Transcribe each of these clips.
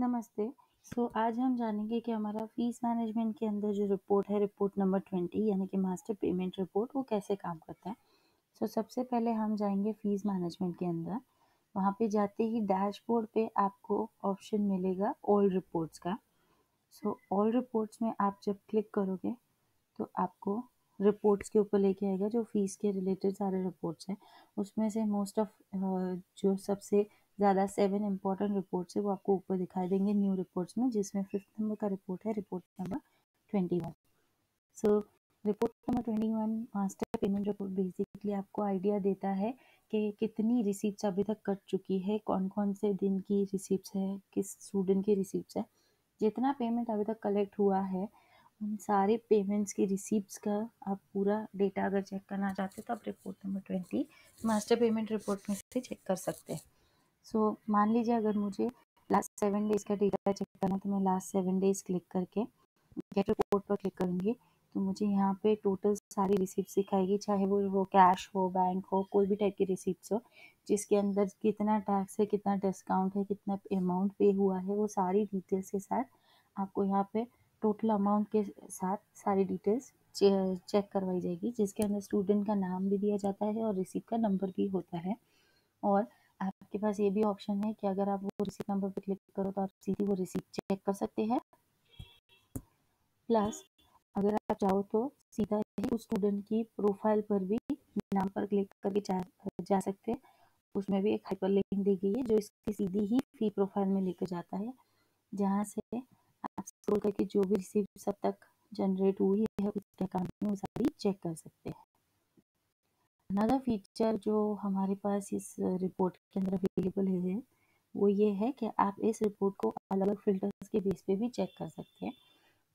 नमस्ते। आज हम जानेंगे कि हमारा फीस मैनेजमेंट के अंदर जो रिपोर्ट है, रिपोर्ट नंबर 20 यानी कि मास्टर पेमेंट रिपोर्ट, वो कैसे काम करता है। सबसे पहले हम जाएंगे फीस मैनेजमेंट के अंदर। वहाँ पे जाते ही डैशबोर्ड पे आपको ऑप्शन मिलेगा ऑल रिपोर्ट्स का। ऑल रिपोर्ट्स में आप जब क्लिक करोगे तो आपको रिपोर्ट्स के ऊपर लेके आएगा जो फीस के रिलेटेड सारे रिपोर्ट्स हैं। उसमें से मोस्ट ऑफ जो सबसे ज़्यादा 7 इम्पॉर्टेंट रिपोर्ट्स है वो आपको ऊपर दिखाई देंगे न्यू रिपोर्ट्स में, जिसमें 5th नंबर का रिपोर्ट है, report number 21। So report number 21 master payment report basically आपको आइडिया देता है कि कितनी रिसीप्ट्स अभी तक कट चुकी है, कौन कौन से दिन की रिसीप्ट्स है, किस स्टूडेंट की रिसीप्ट्स है। जितना पेमेंट अभी तक कलेक्ट हुआ है उन सारे पेमेंट्स की रिसीप्ट्स का आप पूरा डेटा अगर चेक करना चाहते हो तो आप report number 20 master payment report में से चेक कर सकते हैं। मान लीजिए अगर मुझे लास्ट 7 डेज़ का डेटा चेक करना तो मैं लास्ट 7 डेज़ क्लिक करके गेट रिपोर्ट पर क्लिक करूँगी तो मुझे यहाँ पे टोटल सारी रिसीप्ट्स दिखाएगी, चाहे वो कैश हो, बैंक हो, कोई भी टाइप की रिसीप्ट्स हो, जिसके अंदर कितना टैक्स है, कितना डिस्काउंट है, कितना अमाउंट पे हुआ है, वो सारी डिटेल्स के साथ आपको यहाँ पे टोटल अमाउंट के साथ सारी डिटेल्स चेक करवाई जाएगी, जिसके अंदर स्टूडेंट का नाम भी दिया जाता है और रिसीप्ट का नंबर भी होता है। और आपके पास ये भी ऑप्शन है कि अगर आप वो रिसीप्ट नंबर पर क्लिक करो तो आप सीधी वो रिसीप्ट चेक कर सकते हैं। प्लस अगर आप चाहो तो सीधा ही उस स्टूडेंट की प्रोफाइल पर भी नाम पर क्लिक करके जा सकते हैं। उसमें भी एक हाइपर लिंक दी गई है जो इसकी सीधी ही फी प्रोफाइल में लेकर जाता है, जहाँ से आप स्क्रॉल करके जो भी रिसीप्ट अब तक जनरेट हुई है उसके अकाउंट में वो सारी चेक कर सकते हैं। अनदर फीचर जो हमारे पास इस रिपोर्ट के अंदर अवेलेबल है वो ये है कि आप इस रिपोर्ट को अलग अलग फिल्टर्स के बेस पे भी चेक कर सकते हैं।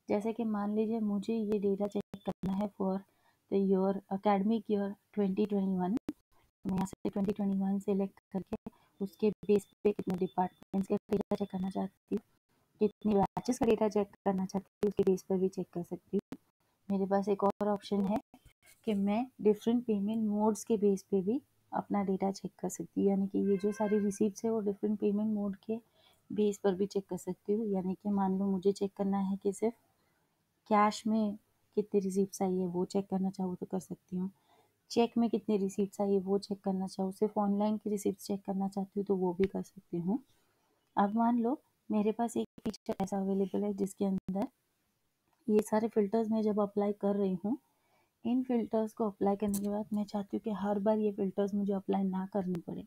जैसे कि मान लीजिए मुझे ये डेटा चेक करना है for the year academic year 2021। मैं यहाँ से 2021 सेलेक्ट करके उसके बेस पे कितने डिपार्टमेंट्स का डेटा चेक करना चाहती हूँ, कितनी बैचेस का डेटा चेक करना चाहती हूँ, उसके बेस पर भी चेक कर सकती हूँ। मेरे पास एक और ऑप्शन है कि मैं डिफरेंट पेमेंट मोड्स के बेस पे भी अपना डेटा चेक कर सकती हूँ, यानी कि ये जो सारी रिसीप्ट्स है वो डिफरेंट पेमेंट मोड के बेस पर भी चेक कर सकती हूँ। यानी कि मान लो मुझे चेक करना है कि सिर्फ कैश में कितनी रिसीप्ट्स आई है वो चेक करना चाहूँ तो कर सकती हूँ, चेक में कितनी रिसीप्ट्स आई है वो चेक करना चाहूँ, सिर्फ ऑनलाइन की रिसीप्ट्स चेक करना चाहती हूँ तो वो भी कर सकती हूँ। अब मान लो मेरे पास एक फीचर ऐसा अवेलेबल है जिसके अंदर ये सारे फिल्टर्स मैं जब अप्लाई कर रही हूँ, इन फिल्टर्स को अप्लाई करने के बाद मैं चाहती हूँ कि हर बार ये फिल्टर्स मुझे अप्लाई ना करनी पड़े।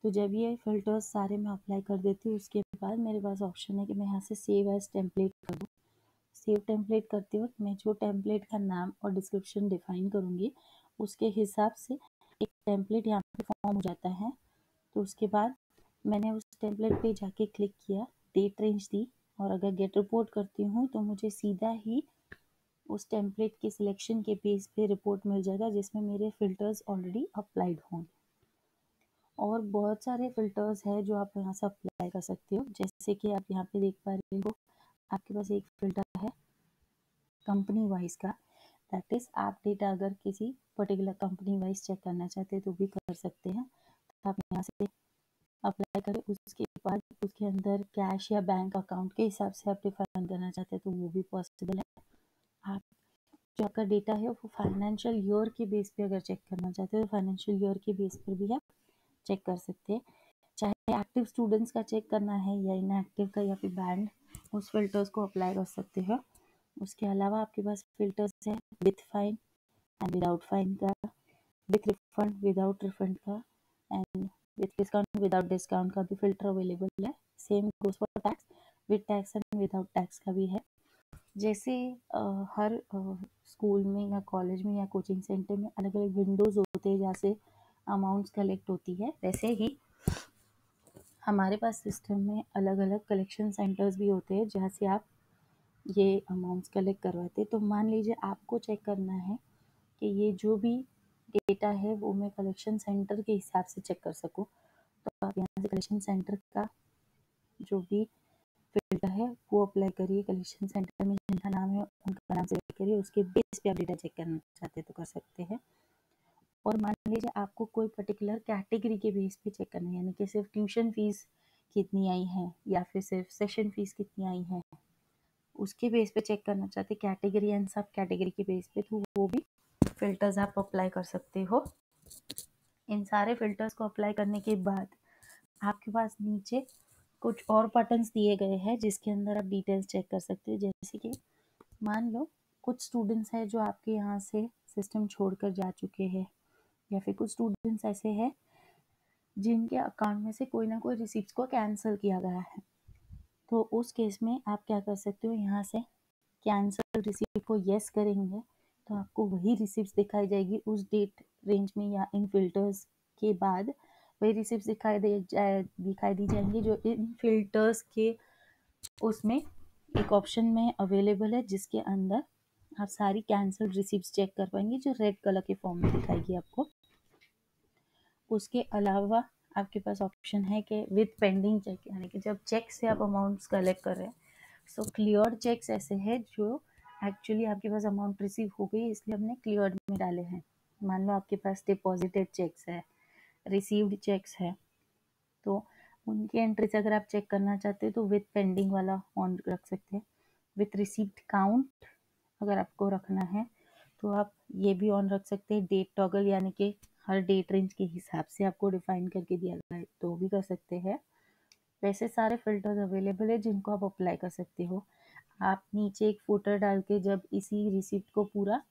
तो जब ये फिल्टर्स सारे मैं अप्लाई कर देती हूँ उसके बाद मेरे पास ऑप्शन है कि मैं यहाँ से सेव एज टेम्पलेट कर दूँ। सेव टेम्पलेट करते वक्त मैं जो टेम्पलेट का नाम और डिस्क्रिप्शन डिफाइन करूँगी उसके हिसाब से एक टेम्पलेट यहाँ पे फॉर्म हो जाता है। तो उसके बाद मैंने उस टेम्पलेट पे जाके क्लिक किया, डेट रेंज दी और अगर गेट रिपोर्ट करती हूँ तो मुझे सीधा ही उस टेम्पलेट के सिलेक्शन के बेस पे रिपोर्ट मिल जाएगा जिसमें मेरे फिल्टर्स ऑलरेडी अप्लाइड होंगे। और बहुत सारे फिल्टर्स हैं जो आप यहाँ से अप्लाई कर सकते हो, जैसे कि आप यहाँ पे देख पा रहे हो आपके पास एक फिल्टर है कंपनी वाइज का, दैट इज आप डेटा अगर किसी पर्टिकुलर कंपनी वाइज चेक करना चाहते हैं तो भी कर सकते हैं। तो आप यहाँ से अप्लाई करें, उसके बाद उसके अंदर कैश या बैंक अकाउंट के हिसाब से आप डिफाइन करना चाहते हैं तो वो भी पॉसिबल है। आप जो आपका डेटा है वो फाइनेंशियल ईयर के बेस पे अगर चेक करना चाहते हो तो फाइनेंशियल ईयर के बेस पर भी आप चेक कर सकते हैं। चाहे एक्टिव स्टूडेंट्स का चेक करना है या इनएक्टिव का या फिर बैंड, उस फिल्टर्स को अप्लाई कर सकते हो। उसके अलावा आपके पास फिल्टर्स है with fine and without fine का, विथ रिफंड विदाउट रिफंड का, and with discount without discount का भी फिल्टर अवेलेबल है। Same goes for tax, with tax and without tax का भी है। जैसे हर स्कूल में या कॉलेज में या कोचिंग सेंटर में अलग अलग विंडोज़ होते हैं जहाँ से अमाउंट्स कलेक्ट होती है, वैसे ही हमारे पास सिस्टम में अलग अलग कलेक्शन सेंटर्स भी होते हैं जहाँ से आप ये अमाउंट्स कलेक्ट करवाते हैं। तो मान लीजिए आपको चेक करना है कि ये जो भी डेटा है वो मैं कलेक्शन सेंटर के हिसाब से चेक कर सकूँ, तो आप यहाँ से कलेक्शन सेंटर का जो भी फिल्टर है वो अप्लाई करिए। कलेक्शन सेंटर में जिनका नाम है उनका नाम सेलेक्ट करिए, उसके बेस पे आप डेटा चेक करना चाहते हैं तो कर सकते हैं। और मान लीजिए आपको कोई पर्टिकुलर कैटेगरी के बेस पे चेक करना है, यानी कि सिर्फ ट्यूशन फीस कितनी आई है या फिर सिर्फ सेशन फीस कितनी आई है, उसके बेस पे चेक करना चाहते कैटेगरी एंड सब कैटेगरी के बेस पे, तो वो भी फिल्टर्स आप अप्लाई कर सकते हो। इन सारे फिल्टर्स को अप्लाई करने के बाद आपके पास नीचे कुछ और बटन्स दिए गए हैं जिसके अंदर आप डिटेल्स चेक कर सकते हो। जैसे कि मान लो कुछ स्टूडेंट्स हैं जो आपके यहाँ से सिस्टम छोड़कर जा चुके हैं, या फिर कुछ स्टूडेंट्स ऐसे हैं जिनके अकाउंट में से कोई ना कोई रिसिप्ट को कैंसिल किया गया है। तो उस केस में आप क्या कर सकते हो, यहाँ से कैंसिल रिसिप्ट को येस करेंगे तो आपको वही रिसिप्ट दिखाई जाएगी उस डेट रेंज में, या इन फिल्टर्स के बाद वही रिसिप्ट दिखाई दी जाएंगी जो इन फिल्टर्स के उसमें एक ऑप्शन में अवेलेबल है, जिसके अंदर आप सारी कैंसिल रिसिप्ट चेक कर पाएंगे जो रेड कलर के फॉर्म में दिखाएगी आपको। उसके अलावा आपके पास ऑप्शन है कि विद पेंडिंग चेक, यानी कि जब चेक से आप अमाउंट्स कलेक्ट कर रहे हैं, सो क्लियर्ड चेक्स ऐसे हैं जो एक्चुअली आपके पास अमाउंट रिसीव हो गई इसलिए हमने क्लियर्ड में डाले हैं। मान लो आपके पास डिपॉजिटेड चेक्स है, रिसीव्ड चेक्स है, तो उनकी एंट्रीज अगर आप चेक करना चाहते हो तो विद पेंडिंग वाला ऑन रख सकते हैं। विथ रिसीप्ट काउंट अगर आपको रखना है तो आप ये भी ऑन रख सकते हैं। डेट टॉगल, यानी कि हर डेट रेंज के हिसाब से आपको डिफाइन करके दिया गया है तो भी कर सकते हैं। वैसे सारे फिल्टर्स अवेलेबल है जिनको आप अप्लाई कर सकते हो। आप नीचे एक फुटर डाल के जब इसी रिसिप्ट को पूरा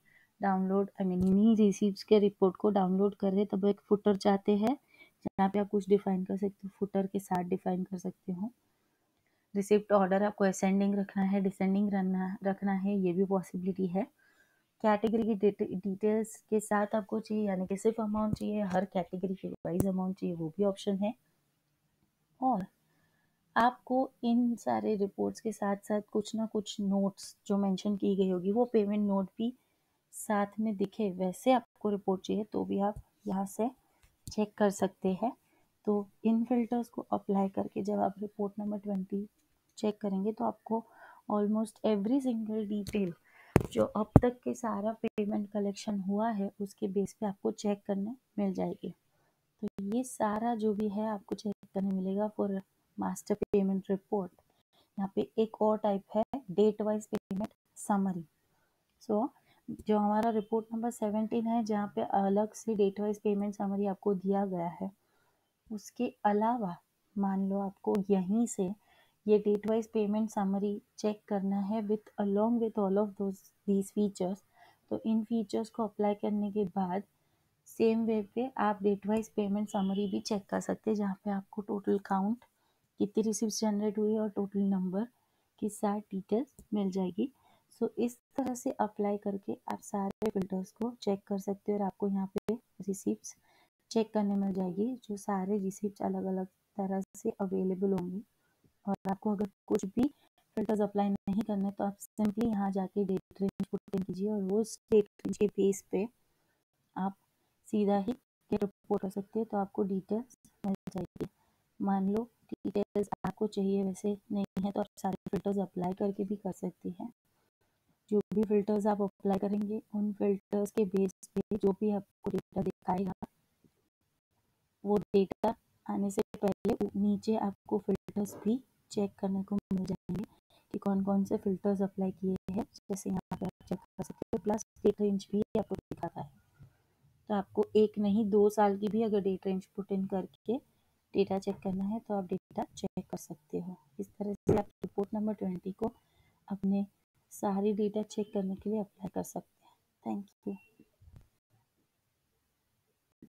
डाउनलोड इन्हीं रिसिप्ट के रिपोर्ट को डाउनलोड कर रहे तब एक फुटर चाहते हैं जहाँ पे आप कुछ डिफाइन कर सकते हो, फुटर के साथ डिफाइन कर सकते हो। रिसिप्ट ऑर्डर आपको असेंडिंग रखना है, डिसेंडिंग रखना है, ये भी पॉसिबिलिटी है। कैटेगरी की डिटेल्स के साथ आपको चाहिए, यानी कि सिर्फ अमाउंट चाहिए, हर कैटेगरी के वाइज अमाउंट चाहिए, वो भी ऑप्शन है। और आपको इन सारे रिपोर्ट्स के साथ साथ कुछ ना कुछ नोट्स जो मेंशन की गई होगी वो पेमेंट नोट भी साथ में दिखे वैसे आपको रिपोर्ट चाहिए तो भी आप यहाँ से चेक कर सकते हैं। तो इन फिल्टर्स को अप्लाई करके जब आप रिपोर्ट नंबर 20 चेक करेंगे तो आपको ऑलमोस्ट एवरी सिंगल डिटेल जो अब तक के सारा पेमेंट कलेक्शन हुआ है उसके बेस पे आपको चेक करने मिल जाएगी। तो ये सारा जो भी है आपको चेक करने मिलेगा फॉर मास्टर पेमेंट रिपोर्ट। यहाँ पे एक और टाइप है डेट वाइज पेमेंट समरी। सो जो हमारा रिपोर्ट नंबर 17 है जहाँ पे अलग से डेट वाइज पेमेंट समरी आपको दिया गया है, उसके अलावा मान लो आपको यहीं से ये date wise payment summary check करना है with along with all of these features, तो इन फीचर्स को अप्लाई करने के बाद सेम वे पे आप डेट वाइज पेमेंट समरी भी चेक कर सकते हैं जहाँ पे आपको टोटल काउंट कितनी रिसिप्ट जनरेट हुई और टोटल नंबर की सारी डिटेल्स मिल जाएगी। सो इस तरह से अप्लाई करके आप सारे फिल्टर्स को चेक कर सकते हो और आपको यहाँ पे रिसिप्ट चेक करने मिल जाएगी जो सारे रिसिप्ट अलग अलग तरह से अवेलेबल होंगी। और आपको अगर कुछ भी फिल्टर्स अप्लाई नहीं करने तो आप सिंपली यहाँ जाके डेट रेंज पुट इन कीजिए और उस डेट रेंज के बेस पे आप सीधा ही गेट रिपोर्ट कर सकते हैं तो आपको डिटेल्स मिल जाएगी। मान लो डिटेल्स आपको चाहिए वैसे नहीं है तो आप सारे फिल्टर्स अप्लाई करके भी कर सकते हैं। जो भी फिल्टर्स आप अप्लाई करेंगे उन फिल्टर्स के बेस पे जो भी आपको डेटा दिखाएगा वो डेटा आने से पहले नीचे आपको फिल्टर्स भी चेक करने को मिल जाएंगे कि कौन कौन से फिल्टर्स अप्लाई किए हैं। जैसे यहाँ पे आप चेक कर सकते हो, प्लस डेट रेंज भी आपको दिखाता है। तो आपको एक नहीं 2 साल की भी अगर डेट रेंज पुट इन करके डेटा चेक करना है तो आप डेटा चेक कर सकते हो। इस तरह से आप रिपोर्ट नंबर 20 को अपने सारी डेटा चेक करने के लिए अप्लाई कर सकते हैं। Thank you.